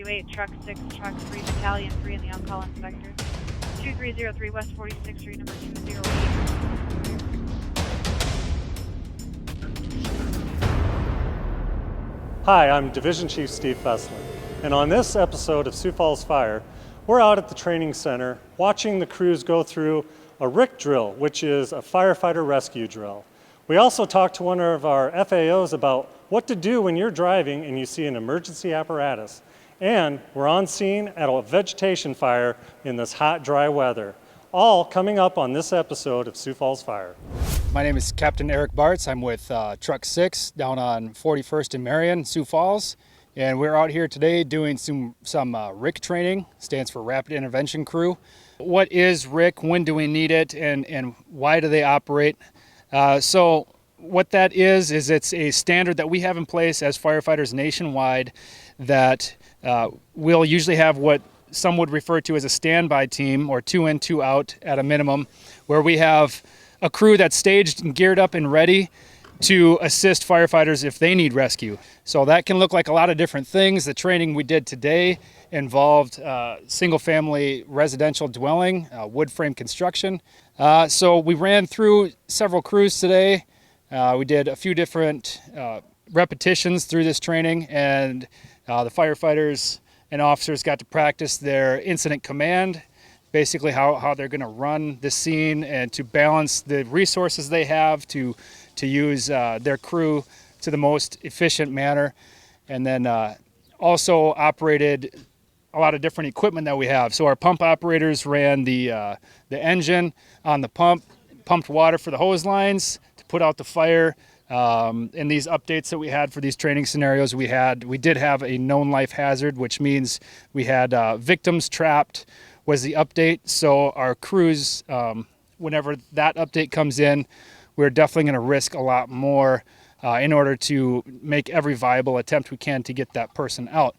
2328, Truck 6, Truck 3, Battalion 3, and the on-call inspector. 2303, West 46th Street, number 208. Hi, I'm Division Chief Steve Fesslin, and on this episode of Sioux Falls Fire, we're out at the training center watching the crews go through a RIC drill, which is a firefighter rescue drill. We also talked to one of our FAOs about what to do when you're driving and you see an emergency apparatus. And we're on scene at a vegetation fire in this hot, dry weather. All coming up on this episode of Sioux Falls Fire. My name is Captain Eric Bartz. I'm with Truck 6 down on 41st and Marion, Sioux Falls. And we're out here today doing some RIC training, stands for Rapid Intervention Crew. What is RIC, when do we need it, and why do they operate? So what that is it's a standard that we have in place as firefighters nationwide that we'll usually have what some would refer to as a standby team, or 2 in, 2 out at a minimum, where we have a crew that's staged and geared up and ready to assist firefighters if they need rescue. So that can look like a lot of different things. The training we did today involved single-family residential dwelling, wood frame construction. So we ran through several crews today. We did a few different repetitions through this training, and the firefighters and officers got to practice their incident command, basically how they're going to run the scene and to balance the resources they have to use their crew to the most efficient manner. And then also operated a lot of different equipment that we have. So our pump operators ran the engine on the pump, pumped water for the hose lines to put out the fire. In these updates that we had for these training scenarios, we did have a known life hazard, which means we had victims trapped was the update. So our crews, whenever that update comes in, we're definitely going to risk a lot more in order to make every viable attempt we can to get that person out.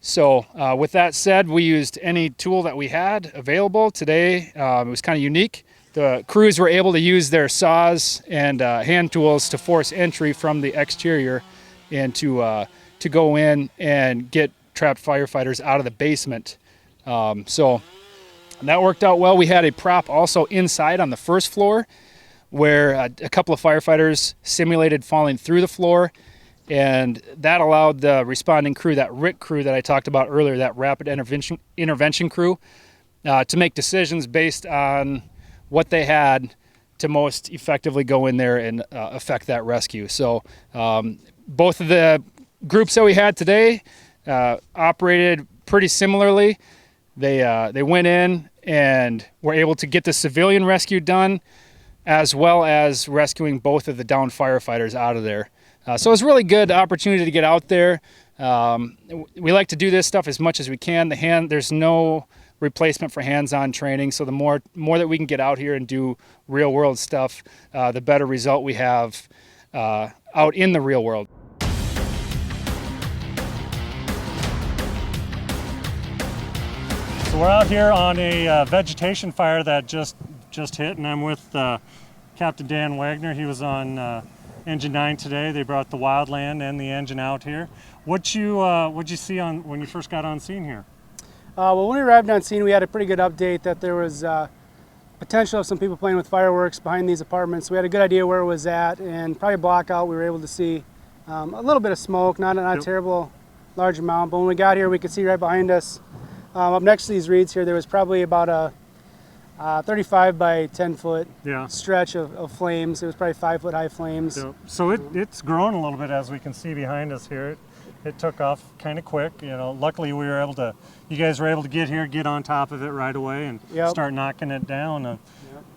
So with that said, we used any tool that we had available today. It was kind of unique. The crews were able to use their saws and hand tools to force entry from the exterior and to go in and get trapped firefighters out of the basement. So that worked out well. We had a prop also inside on the first floor where a couple of firefighters simulated falling through the floor, and that allowed the responding crew, that RIC crew that I talked about earlier, that Rapid Intervention Crew, to make decisions based on what they had to most effectively go in there and affect that rescue. So both of the groups that we had today operated pretty similarly. They went in and were able to get the civilian rescue done, as well as rescuing both of the downed firefighters out of there. So it was a really good opportunity to get out there. We like to do this stuff as much as we can. There's no replacement for hands-on training, so the more that we can get out here and do real-world stuff, the better result we have out in the real world. So we're out here on a vegetation fire that just hit, and I'm with Captain Dan Wagner. He was on Engine 9 today. They brought the wildland and the engine out here. What'd you see when you first got on scene here? Well, when we arrived on scene, we had a pretty good update that there was potential of some people playing with fireworks behind these apartments. We had a good idea where it was at, and probably a block out we were able to see a little bit of smoke, not a terrible large amount, but when we got here we could see right behind us, up next to these reeds here, there was probably about a 35 by 10 foot stretch of flames. It was probably 5 foot high flames. So it's grown a little bit, as we can see behind us here. It took off kind of quick. Luckily you guys were able to get here, get on top of it right away and start knocking it down.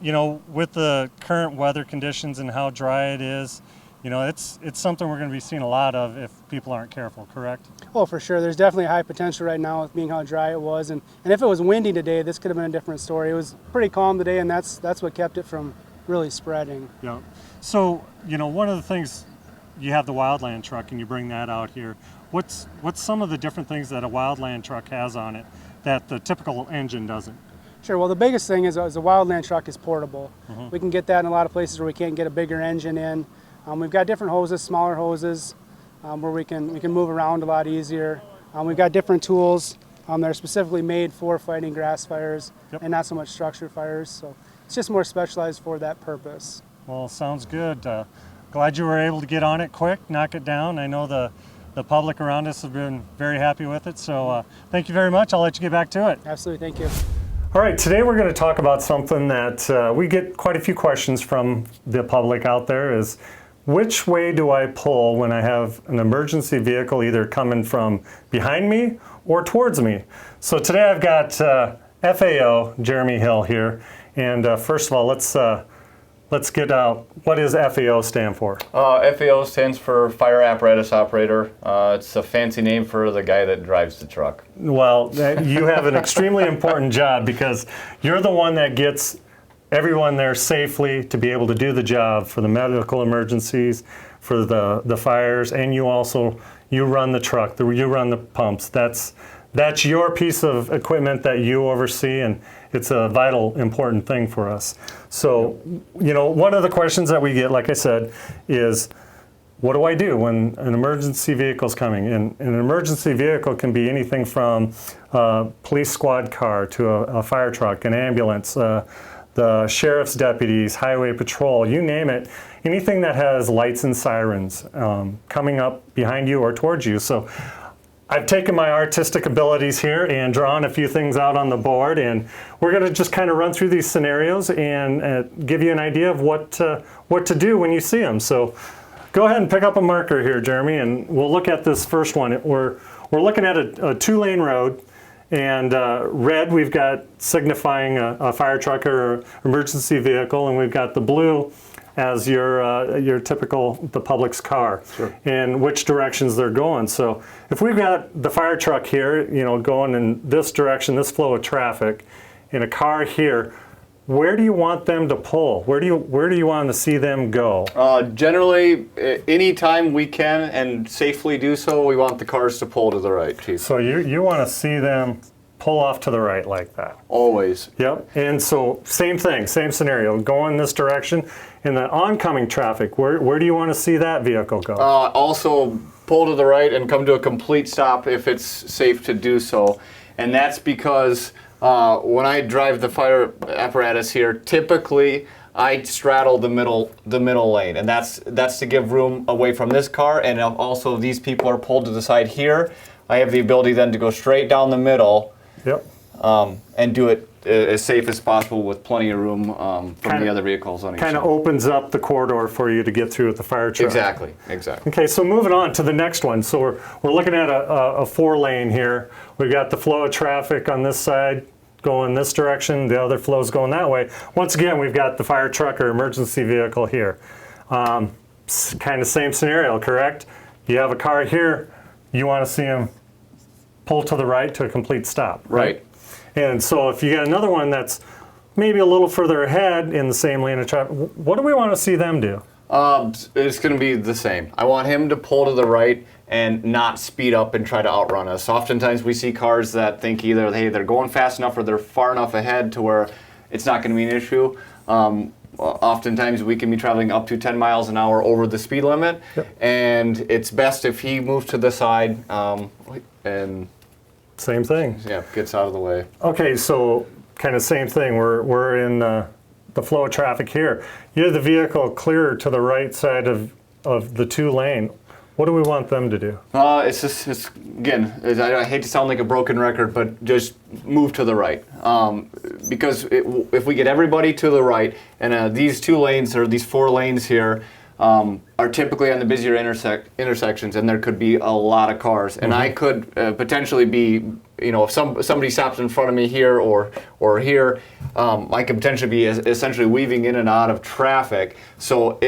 With the current weather conditions and how dry it is, it's something we're going to be seeing a lot of if people aren't careful, correct? Oh, for sure. There's definitely a high potential right now with being how dry it was. And if it was windy today, this could have been a different story. It was pretty calm today, and that's what kept it from really spreading. Yeah. So, one of the things, you have the wildland truck and you bring that out here. What's some of the different things that a wildland truck has on it that the typical engine doesn't? Sure. Well, the biggest thing is the wildland truck is portable. We can get that in a lot of places where we can't get a bigger engine in. We've got different hoses, smaller hoses, where we can move around a lot easier. We've got different tools that are specifically made for fighting grass fires and not so much structure fires. So it's just more specialized for that purpose. Well, sounds good. Glad you were able to get on it quick, knock it down. I know the public around us have been very happy with it. So thank you very much. I'll let you get back to it. Absolutely, thank you. All right, today we're going to talk about something that we get quite a few questions from the public out there is, which way do I pull when I have an emergency vehicle either coming from behind me or towards me? So today I've got FAO, Jeremy Hill here. And first of all, let's get out, what does FAO stand for? FAO stands for Fire Apparatus Operator. It's a fancy name for the guy that drives the truck. Well, you have an extremely important job because you're the one that gets everyone there safely to be able to do the job for the medical emergencies, for the fires, and you run the truck, you run the pumps. That's your piece of equipment that you oversee, and it's a vital, important thing for us. So, one of the questions that we get, like I said, is, what do I do when an emergency vehicle is coming? And an emergency vehicle can be anything from a police squad car to a fire truck, an ambulance, the sheriff's deputies, highway patrol, you name it. Anything that has lights and sirens coming up behind you or towards you. So I've taken my artistic abilities here and drawn a few things out on the board, and we're going to just kind of run through these scenarios and give you an idea of what to do when you see them. So go ahead and pick up a marker here, Jeremy, and we'll look at this first one. We're looking at a two-lane road, and red we've got signifying a fire truck or emergency vehicle, and we've got the blue as your typical, the public's car, sure, and which directions they're going. So if we've got the fire truck here, going in this direction, this flow of traffic, in a car here, where do you want them to pull? Where do you want to see them go? Generally, anytime we can and safely do so, we want the cars to pull to the right, Chief. So you want to see them pull off to the right like that? Always. Yep. And so same thing, same scenario, go in this direction. In the oncoming traffic, where do you want to see that vehicle go? Also pull to the right and come to a complete stop if it's safe to do so. And that's because when I drive the fire apparatus here, typically I straddle the middle lane, and that's to give room away from this car, and also these people are pulled to the side here. I have the ability then to go straight down the middle. Yep. And do it as safe as possible with plenty of room from the other vehicles on each side. Kind of opens up the corridor for you to get through with the fire truck. Exactly. Okay, so moving on to the next one. So we're looking at a four-lane here. We've got the flow of traffic on this side going this direction, the other flow's going that way. Once again, we've got the fire truck or emergency vehicle here. Kind of same scenario, correct? You have a car here, you want to see them pull to the right to a complete stop, right? And so if you got another one that's maybe a little further ahead in the same lane of traffic, what do we want to see them do? It's going to be the same. I want him to pull to the right and not speed up and try to outrun us. Oftentimes we see cars that think either, hey, they're going fast enough or they're far enough ahead to where it's not going to be an issue. Oftentimes we can be traveling up to 10 miles an hour over the speed limit, and it's best if he moves to the side and same thing. Yeah, gets out of the way. Okay, so kind of same thing. We're in the flow of traffic here. You have the vehicle clear to the right side of the two lane. What do we want them to do? It's again, I hate to sound like a broken record, but just move to the right. Because if we get everybody to the right, and these two lanes, or these four lanes here, are typically on the busier intersections, and there could be a lot of cars. And I could potentially be, if somebody stops in front of me here or here, I could potentially be essentially weaving in and out of traffic. So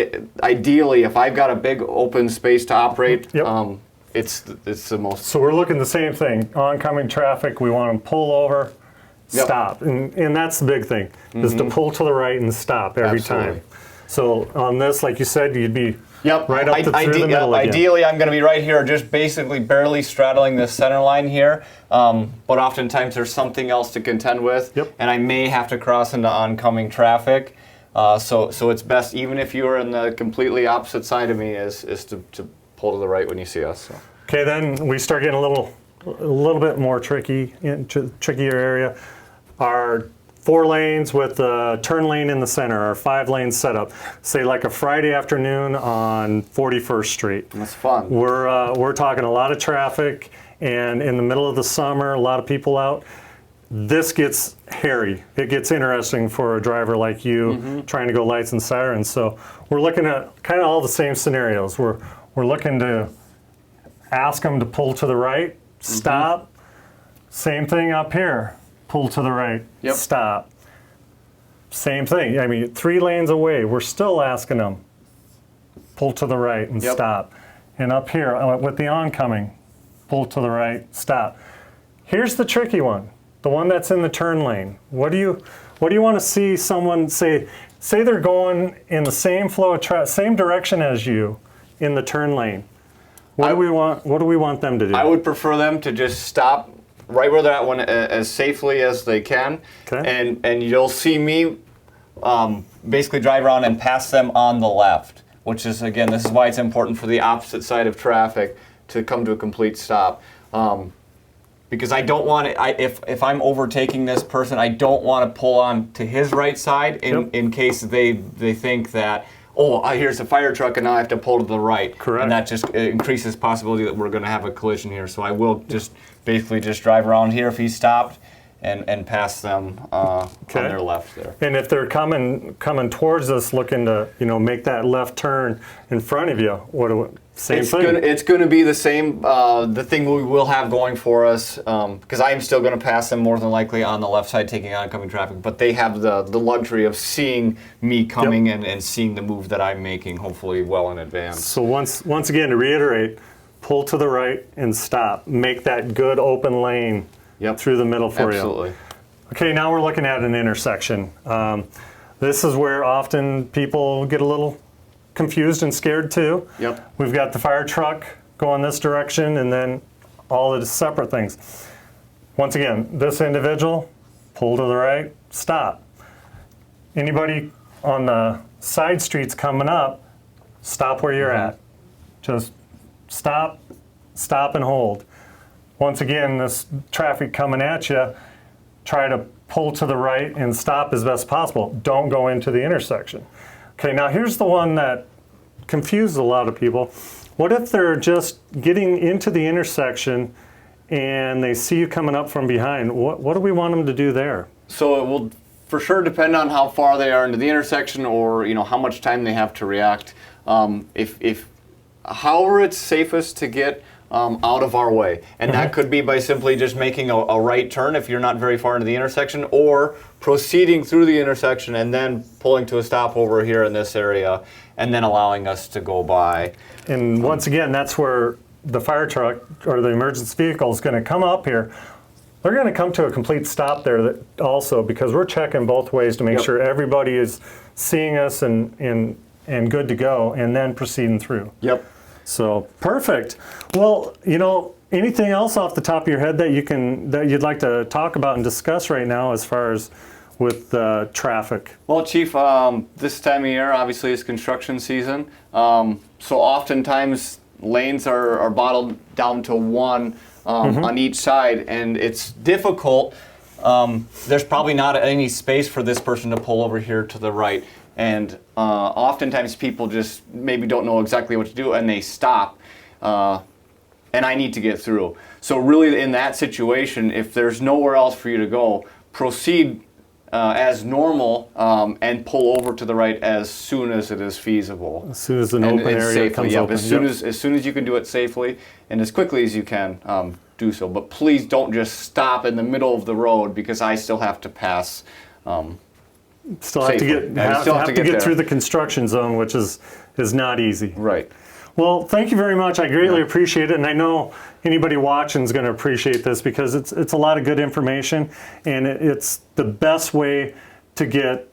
ideally, if I've got a big open space to operate, it's the most. So we're looking the same thing. Oncoming traffic, we want them to pull over, stop, and that's the big thing, is to pull to the right and stop every time. So on this, like you said, you'd be right up through the middle again. Ideally, I'm going to be right here, just basically barely straddling this center line here. But oftentimes there's something else to contend with, and I may have to cross into oncoming traffic. So it's best, even if you're in the completely opposite side of me, is to pull to the right when you see us. So. Okay, then we start getting a little a little bit more trickier area, our 4 lanes with a turn lane in the center, our 5 lanes set up. Say like a Friday afternoon on 41st Street. That's fun. We're talking a lot of traffic, and in the middle of the summer, a lot of people out. This gets hairy. It gets interesting for a driver like you trying to go lights and sirens. So we're looking at kind of all the same scenarios. We're looking to ask them to pull to the right, stop. Same thing up here. Pull to the right, stop. Same thing. I mean, 3 lanes away, we're still asking them, pull to the right and stop. And up here, with the oncoming, pull to the right, stop. Here's the tricky one, the one that's in the turn lane. What do you want to see someone say they're going in the same flow of traffic, same direction as you in the turn lane? What do we want them to do? I would prefer them to just stop right where they're at as safely as they can. Okay. And you'll see me basically drive around and pass them on the left, which is, again, this is why it's important for the opposite side of traffic to come to a complete stop. Because I don't want it, if I'm overtaking this person, I don't want to pull on to his right side in case they think that, oh, here's a fire truck and now I have to pull to the right. Correct. And that just increases the possibility that we're going to have a collision here. So I will just basically just drive around here if he stopped and pass them on their left there. And if they're coming towards us looking to, make that left turn in front of you, same thing? It's going to be the same, the thing we will have going for us, because I am still going to pass them more than likely on the left side taking oncoming traffic, but they have the luxury of seeing me coming and seeing the move that I'm making, hopefully well in advance. So once again, to reiterate, pull to the right and stop. Make that good open lane through the middle for you. Absolutely. Okay, now we're looking at an intersection. This is where often people get a little confused and scared too. Yep. We've got the fire truck going this direction and then all the separate things. Once again, this individual, pull to the right, stop. Anybody on the side streets coming up, stop where you're at. Just stop, stop and hold. Once again, this traffic coming at you, try to pull to the right and stop as best possible. Don't go into the intersection. Okay, now here's the one that confuses a lot of people. What if they're just getting into the intersection and they see you coming up from behind? What do we want them to do there? So it will for sure depend on how far they are into the intersection, or how much time they have to react. If however it's safest to get out of our way, and that could be by simply just making a right turn if you're not very far into the intersection, or proceeding through the intersection and then pulling to a stop over here in this area and then allowing us to go by. And once again, that's where the fire truck or the emergency vehicle is going to come up here. They're going to come to a complete stop there also, because we're checking both ways to make sure everybody is seeing us and good to go, and then proceeding through. Yep. So perfect. Well, anything else off the top of your head that you'd like to talk about and discuss right now as far as with traffic? Well, Chief, this time of year obviously is construction season, so oftentimes lanes are bottled down to one on each side, and it's difficult. There's probably not any space for this person to pull over here to the right. And oftentimes people just maybe don't know exactly what to do, and they stop, and I need to get through. So really in that situation, if there's nowhere else for you to go, proceed as normal and pull over to the right as soon as it is feasible. As soon as an open area comes open. As soon as you can do it safely and as quickly as you can, do so. But please don't just stop in the middle of the road, because I still have to pass. Still have to get through the construction zone, which is not easy. Right. Well, thank you very much. I greatly appreciate it, and I know anybody watching is going to appreciate this, because it's a lot of good information, and it's the best way to get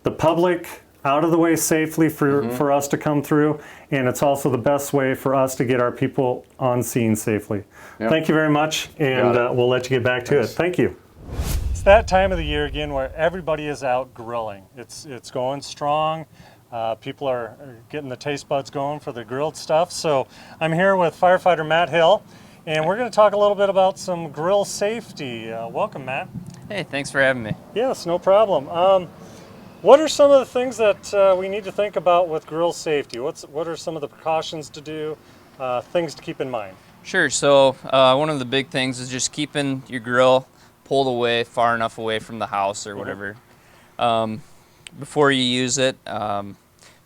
the public out of the way safely for us to come through, and it's also the best way for us to get our people on scene safely. Yep. Thank you very much, and we'll let you get back to it. Thank you. It's that time of the year again where everybody is out grilling. It's going strong. People are getting the taste buds going for the grilled stuff. So I'm here with firefighter Matt Hill, and we're going to talk a little bit about some grill safety. Welcome, Matt. Hey, thanks for having me. Yes, no problem. What are some of the things that we need to think about with grill safety? What are some of the precautions to do, things to keep in mind? Sure, so one of the big things is just keeping your grill pulled away, far enough away from the house or whatever. Before you use it,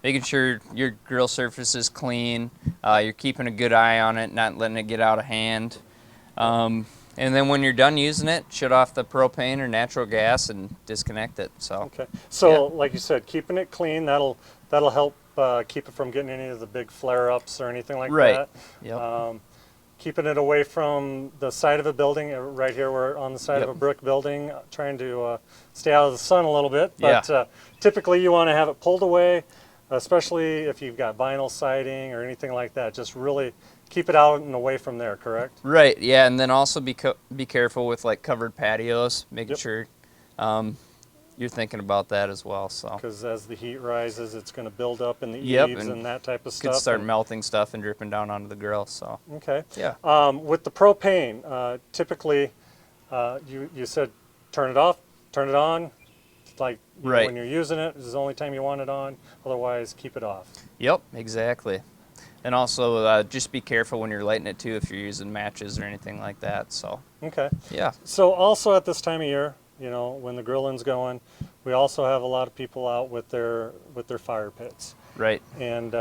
making sure your grill surface is clean, you're keeping a good eye on it, not letting it get out of hand. And then when you're done using it, shut off the propane or natural gas and disconnect it. So okay. So like you said, keeping it clean, that'll help keep it from getting any of the big flare-ups or anything like that. Yep. Keeping it away from the side of a building. Right here, we're on the side of a brick building, trying to stay out of the sun a little bit. But typically you want to have it pulled away, especially if you've got vinyl siding or anything like that. Just really keep it out and away from there, correct? Right, yeah, and then also be careful with like covered patios, making sure you're thinking about that as well. So because as the heat rises, it's going to build up in the eaves and that type of stuff. Could start melting stuff and dripping down onto the grill. So okay, yeah. With the propane, typically, you said turn it off, turn it on. Like when you're using it, this is the only time you want it on. Otherwise, keep it off. Yep, exactly. And also, just be careful when you're lighting it too if you're using matches or anything like that. So okay, yeah. So also at this time of year, you know, when the grilling's going, we also have a lot of people out with their fire pits. Right. And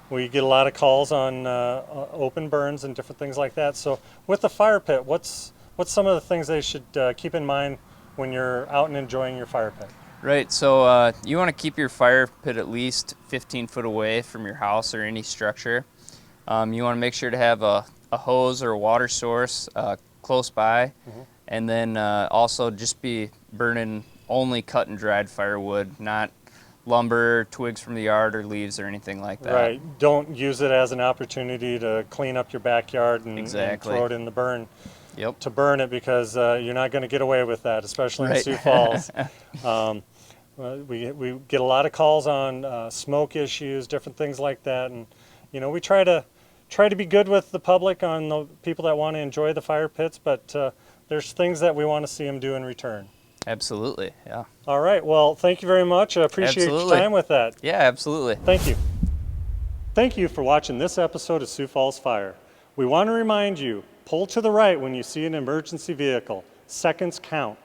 we get a lot of calls on open burns and different things like that. So with the fire pit, what's some of the things they should keep in mind when you're out and enjoying your fire pit? Right, so you want to keep your fire pit at least 15 foot away from your house or any structure. You want to make sure to have a hose or a water source close by, and then also just be burning only cut and dried firewood, not lumber, twigs from the yard, or leaves or anything like that. Right, don't use it as an opportunity to clean up your backyard and throw it in the burn. Yep. To burn it, because you're not going to get away with that, especially in Sioux Falls. We get a lot of calls on smoke issues, different things like that, and you know, we try to be good with the public on the people that want to enjoy the fire pits, but there's things that we want to see them do in return. Absolutely, yeah. All right, well, thank you very much. I appreciate your time with that. Yeah, absolutely. Thank you. Thank you for watching this episode of Sioux Falls Fire. We want to remind you, pull to the right when you see an emergency vehicle. Seconds count.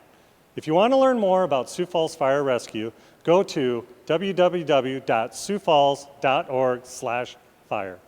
If you want to learn more about Sioux Falls Fire Rescue, go to www.siouxfalls.org/fire.